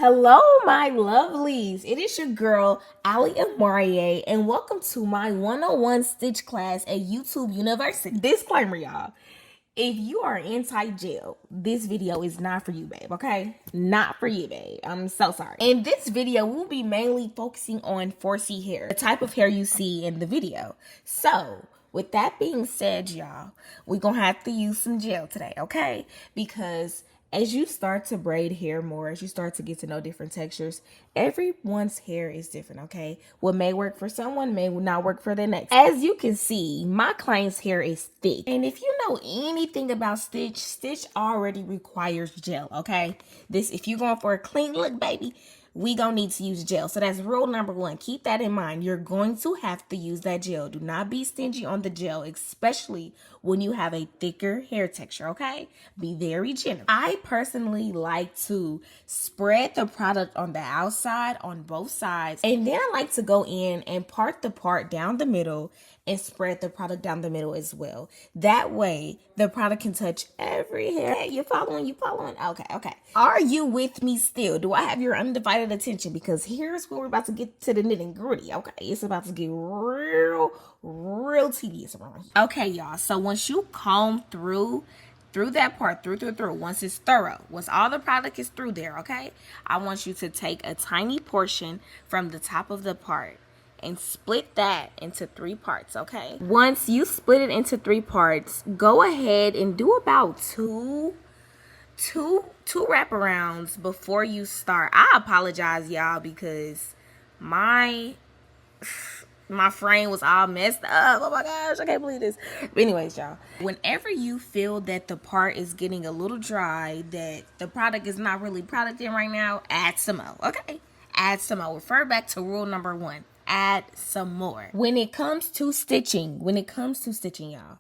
Hello, my lovelies. It is your girl, Ali Amarie, and welcome to my 101 Stitch class at YouTube University. Disclaimer, y'all. If you are anti-gel, this video is not for you, babe, okay? Not for you, babe. I'm so sorry. In this video, we'll be mainly focusing on 4C hair, the type of hair you see in the video. So, with that being said, y'all, we're gonna have to use some gel today, okay? Because as you start to braid hair more, as you start to get to know different textures, everyone's hair is different, okay? What may work for someone may not work for the next. As you can see, my client's hair is thick. And if you know anything about Stitch already requires gel, okay? If you're going for a clean look, baby, we gonna need to use gel. So that's rule number one. Keep that in mind. You're going to have to use that gel. Do not be stingy on the gel, especially when you have a thicker hair texture, okay? Be very generous. I personally like to spread the product on the outside on both sides, and then I like to go in and part the part down the middle and spread the product down the middle as well. That way, the product can touch every hair. Hey, you following? Okay. Are you with me still? Do I have your undivided attention? Because here's where we're about to get to the nitty gritty, okay? It's about to get real tedious around here. Okay, y'all. So once you comb through that part, through, once it's thorough, once all the product is through there, okay? I want you to take a tiny portion from the top of the part and split that into 3 parts, okay? Once you split it into 3 parts, go ahead and do about two wraparounds before you start. I apologize, y'all, because my frame was all messed up. Oh my gosh, I can't believe this. But anyways, y'all, whenever you feel that the part is getting a little dry, that the product is not really producting right now, add some more, okay? Add some more. Refer back to rule number 1. Add some more. When it comes to stitching, y'all,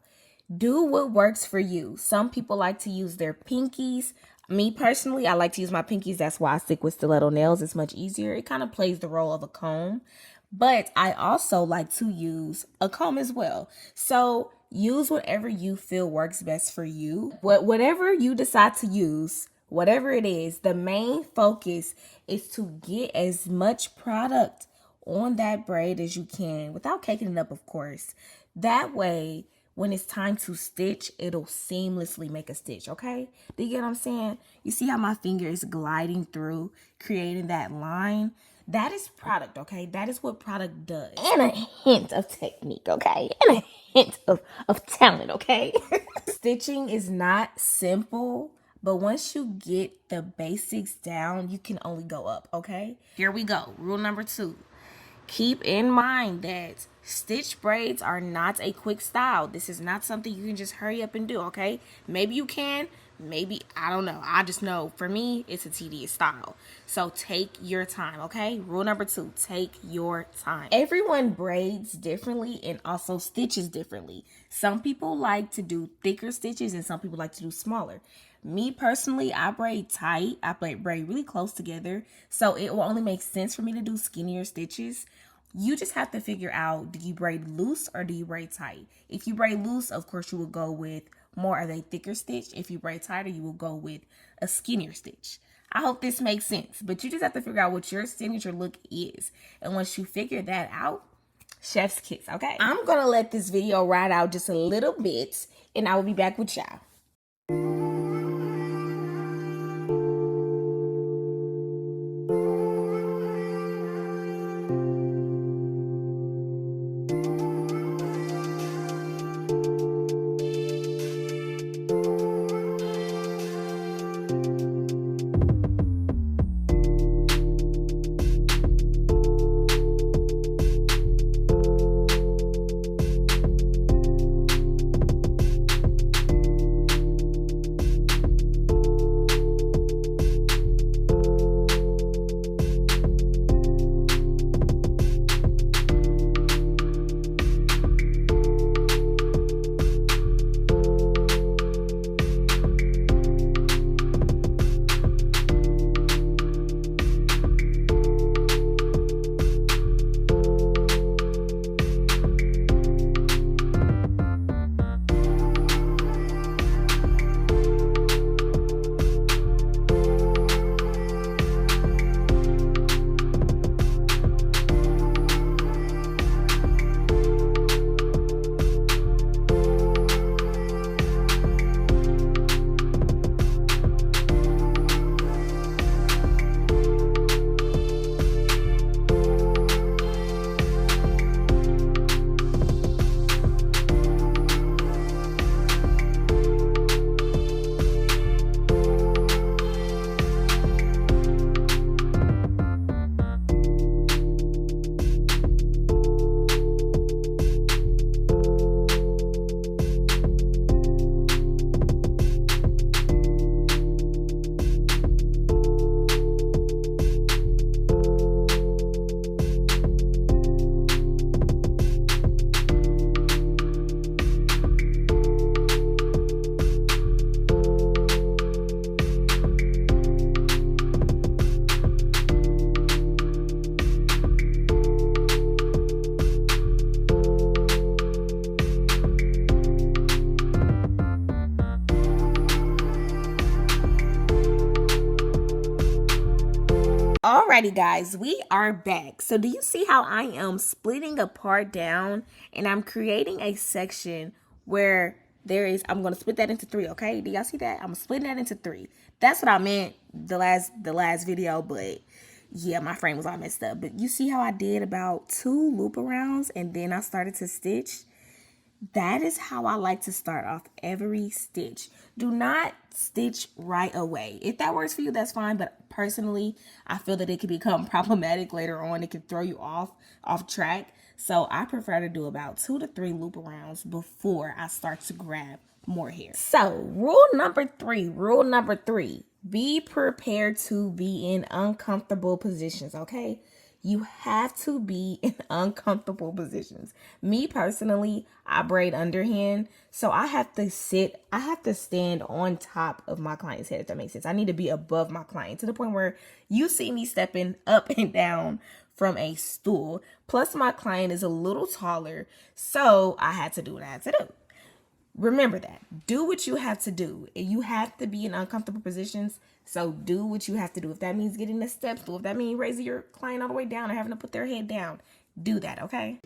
do what works for you. Some people like to use their pinkies. Me personally, I like to use my pinkies. That's why I stick with stiletto nails. It's much easier. It kind of plays the role of a comb. But I also like to use a comb as well. So use whatever you feel works best for you. Whatever you decide to use, whatever it is, the main focus is to get as much product on that braid as you can without caking it up, of course. That way, when it's time to stitch, it'll seamlessly make a stitch, okay? Do you get what I'm saying? You see how my finger is gliding through, creating that line? That is product, okay? That is what product does. And a hint of technique, okay? And a hint of talent, okay? Stitching is not simple, but once you get the basics down, you can only go up, okay? Here we go. Rule number 2. Keep in mind that stitch braids are not a quick style. This is not something you can just hurry up and do, okay? Maybe you can, maybe, I don't know. I just know for me, it's a tedious style. So take your time, okay? Rule number 2, take your time. Everyone braids differently and also stitches differently. Some people like to do thicker stitches and some people like to do smaller. Me personally, I braid tight. I braid really close together. So it will only make sense for me to do skinnier stitches. You just have to figure out, do you braid loose or do you braid tight? If you braid loose, of course, you will go with more of a thicker stitch. If you braid tighter, you will go with a skinnier stitch. I hope this makes sense. But you just have to figure out what your signature look is. And once you figure that out, chef's kiss, okay? I'm going to let this video ride out just a little bit, and I will be back with y'all. Alrighty guys, we are back. So do you see how I am splitting a part down and I'm creating a section where I'm going to split that into 3, okay? Do y'all see that? I'm splitting that into 3. That's what I meant the last video, but yeah, my frame was all messed up. But you see how I did about 2 loop arounds and then I started to stitch? That is how I like to start off every stitch. Do not stitch right away. If that works for you, that's fine. But personally, I feel that it can become problematic later on. It can throw you off track. So I prefer to do about 2 to 3 loop arounds before I start to grab more hair. So rule number 3, be prepared to be in uncomfortable positions, okay? You have to be in uncomfortable positions. Me personally, I braid underhand, so I have to stand on top of my client's head, if that makes sense. I need to be above my client to the point where you see me stepping up and down from a stool. Plus, my client is a little taller, so I had to do what I had to do. Remember that. Do what you have to do. You have to be in uncomfortable positions, so do what you have to do. If that means getting the step stool, if that means raising your client all the way down or having to put their head down, do that, okay?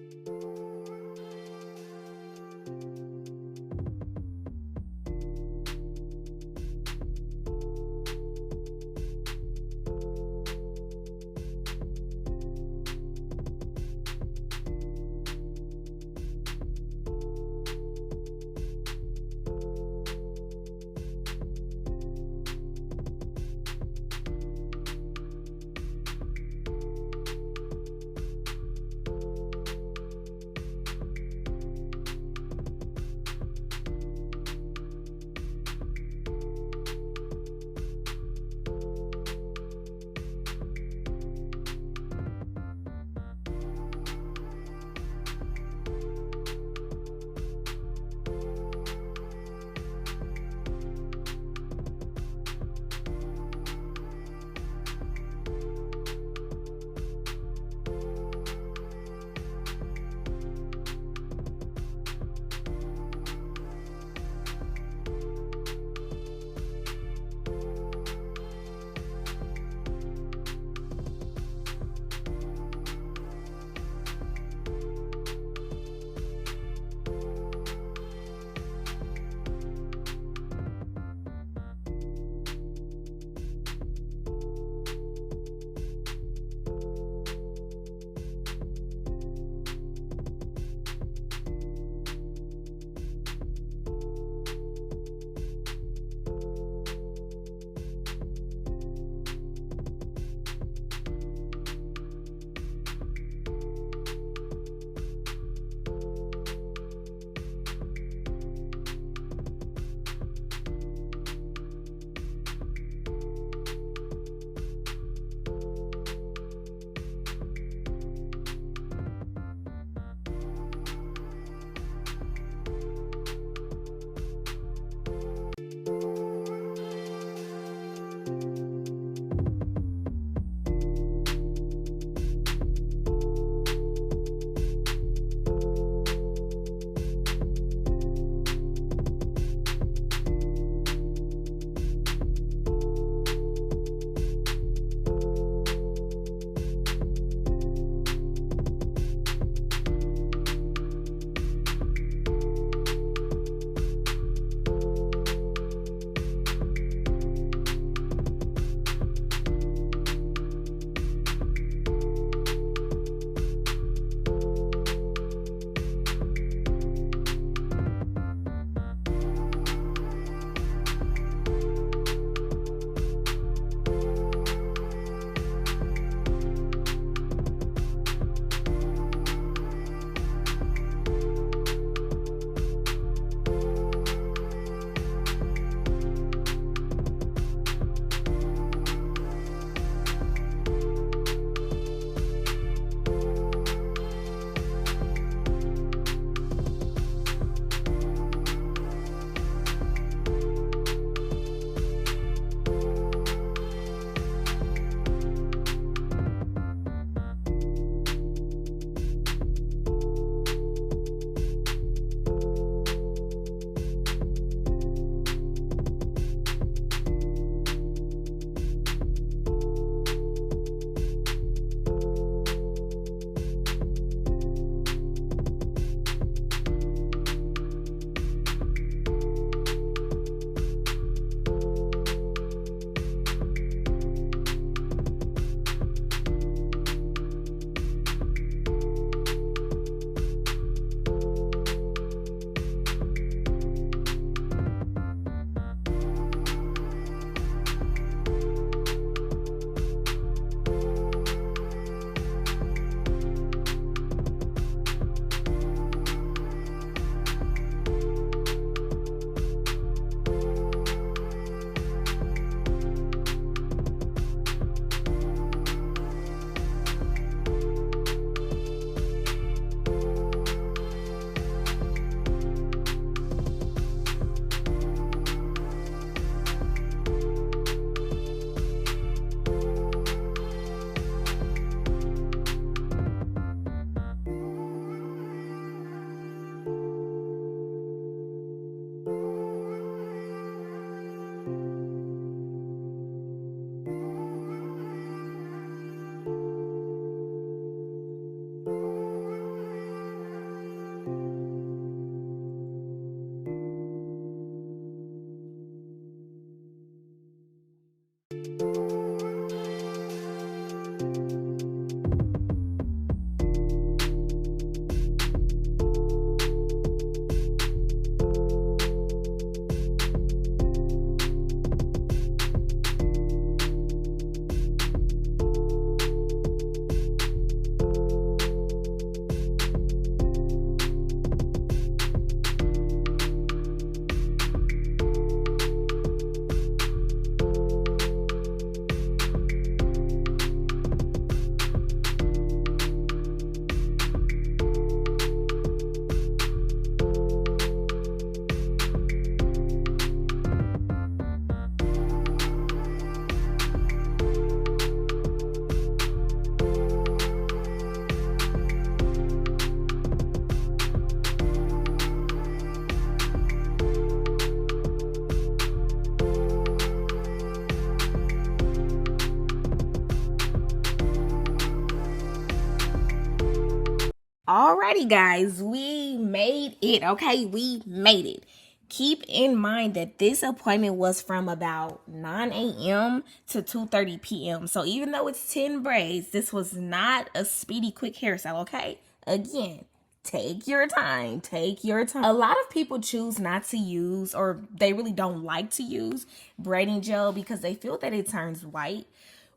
Alrighty guys, we made it, okay? We made it. Keep in mind that this appointment was from about 9 a.m. to 2:30 p.m. So even though it's 10 braids, this was not a speedy, quick hairstyle, okay? Again, take your time. Take your time. A lot of people choose not to use, or they really don't like to use braiding gel because they feel that it turns white.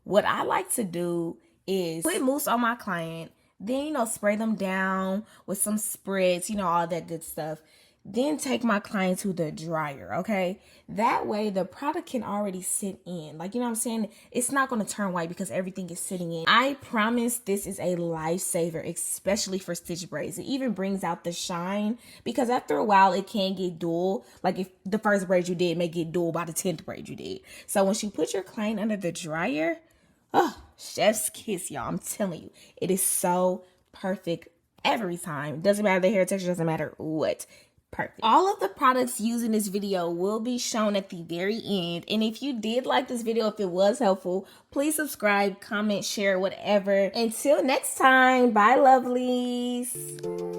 What I like to do is put mousse on my client, then, you know, spray them down with some spritz, you know, all that good stuff. Then take my client to the dryer, okay? That way the product can already sit in. Like, you know what I'm saying? It's not going to turn white because everything is sitting in. I promise this is a lifesaver, especially for stitch braids. It even brings out the shine because after a while it can get dull. Like if the first braid you did may get dull by the 10th braid you did. So once you put your client under the dryer, oh, chef's kiss, y'all. I'm telling you, it is so perfect every time. Doesn't matter the hair texture, doesn't matter what. Perfect. All of the products used in this video will be shown at the very end. And if you did like this video, if it was helpful, please subscribe, comment, share, whatever. Until next time, bye lovelies.